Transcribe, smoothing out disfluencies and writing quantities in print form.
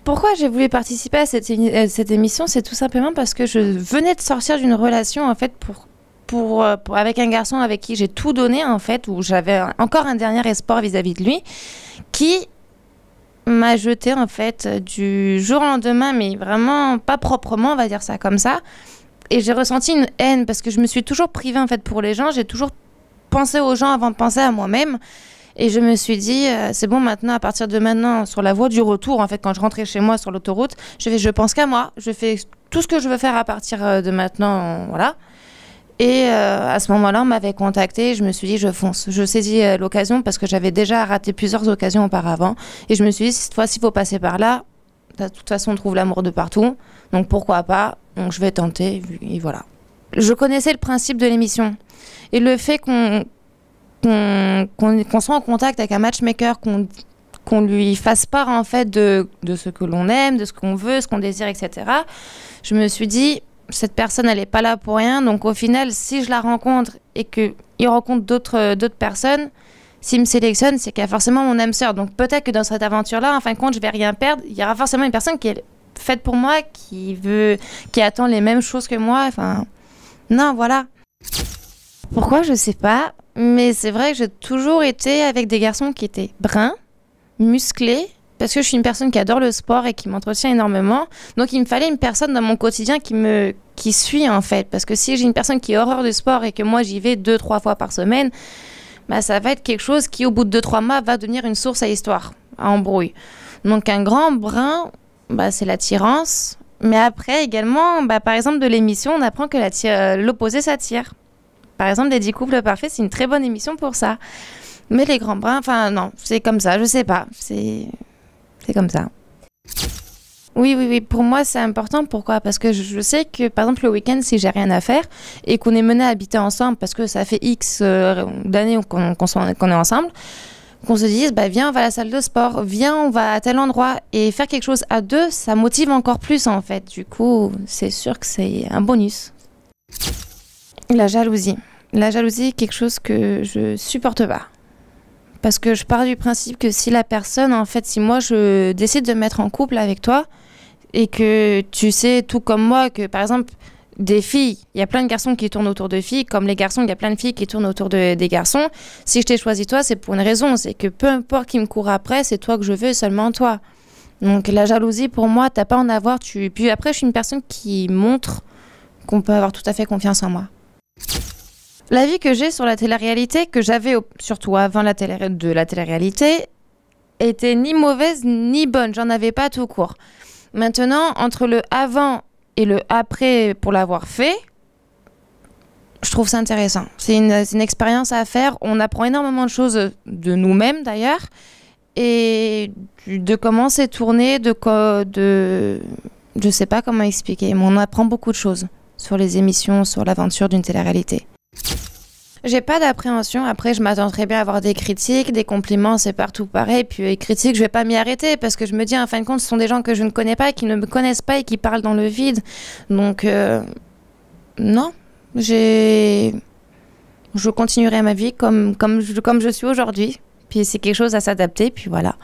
Pourquoi j'ai voulu participer à cette émission, c'est tout simplement parce que je venais de sortir d'une relation en fait avec un garçon avec qui j'ai tout donné en fait, où j'avais encore un dernier espoir vis-à-vis de lui, qui m'a jeté en fait du jour au lendemain, mais vraiment pas proprement, on va dire ça comme ça. Et j'ai ressenti une haine parce que je me suis toujours privée en fait pour les gens, j'ai toujours pensé aux gens avant de penser à moi-même. Et je me suis dit, c'est bon maintenant, à partir de maintenant, sur la voie du retour, en fait, quand je rentrais chez moi sur l'autoroute, je pense qu'à moi, je fais tout ce que je veux faire à partir de maintenant, voilà. Et à ce moment-là, on m'avait contacté, je me suis dit, je fonce. Je saisis l'occasion parce que j'avais déjà raté plusieurs occasions auparavant. Et je me suis dit, cette fois-ci, il faut passer par là. De toute façon, on trouve l'amour de partout. Donc pourquoi pas? Donc je vais tenter, et voilà. Je connaissais le principe de l'émission. Et le fait qu'on soit en contact avec un matchmaker, qu'on lui fasse part en fait de ce que l'on aime, de ce qu'on veut, ce qu'on désire, etc. Je me suis dit, cette personne, elle n'est pas là pour rien. Donc au final, si je la rencontre et qu'il rencontre d'autres personnes, s'il me sélectionne, c'est qu'il y a forcément mon âme sœur. Donc peut-être que dans cette aventure-là, en fin de compte, je vais rien perdre. Il y aura forcément une personne qui est faite pour moi, qui attend les mêmes choses que moi. Enfin, non, voilà. Pourquoi, je sais pas. Mais c'est vrai que j'ai toujours été avec des garçons qui étaient bruns, musclés, parce que je suis une personne qui adore le sport et qui m'entretient énormément. Donc il me fallait une personne dans mon quotidien qui suit en fait. Parce que si j'ai une personne qui a horreur du sport et que moi j'y vais 2-3 fois par semaine, bah, ça va être quelque chose qui au bout de 2-3 mois va devenir une source à histoire, à embrouille. Donc un grand brun, bah, c'est l'attirance. Mais après également, bah, par exemple de l'émission, on apprend que l'opposé s'attire. Par exemple, des 10 couples parfaits, c'est une très bonne émission pour ça. Mais les grands bruns, enfin non, c'est comme ça, je sais pas. C'est comme ça. Oui, pour moi c'est important. Pourquoi? Parce que je sais que par exemple le week-end, si j'ai rien à faire et qu'on est mené à habiter ensemble parce que ça fait X d'années qu'on est ensemble, qu'on se dise bah viens on va à la salle de sport, viens on va à tel endroit, et faire quelque chose à deux, ça motive encore plus en fait. Du coup, c'est sûr que c'est un bonus. La jalousie. La jalousie est quelque chose que je supporte pas. Parce que je pars du principe que si la personne, en fait, si moi je décide de me mettre en couple avec toi et que tu sais tout comme moi que par exemple des filles, il y a plein de garçons qui tournent autour de filles, comme les garçons, il y a plein de filles qui tournent autour des garçons. Si je t'ai choisi toi, c'est pour une raison, c'est que peu importe qui me court après, c'est toi que je veux et seulement toi. Donc la jalousie pour moi, t'as pas à en avoir. Puis après, je suis une personne qui montre qu'on peut avoir tout à fait confiance en moi. La vie que j'ai sur la télé-réalité, que j'avais surtout avant de la télé-réalité, était ni mauvaise ni bonne. J'en avais pas tout court. Maintenant, entre le avant et le après pour l'avoir fait, je trouve ça intéressant. C'est une expérience à faire. On apprend énormément de choses de nous-mêmes d'ailleurs. Et de comment c'est tourné, je sais pas comment expliquer, mais on apprend beaucoup de choses sur les émissions, sur l'aventure d'une télé-réalité. J'ai pas d'appréhension. Après, je m'attends très bien à avoir des critiques, des compliments, c'est partout pareil. Puis les critiques, je vais pas m'y arrêter parce que je me dis, en fin de compte, ce sont des gens que je ne connais pas, qui ne me connaissent pas et qui parlent dans le vide. Donc, non, je continuerai ma vie comme je suis aujourd'hui. Puis c'est quelque chose à s'adapter, puis voilà.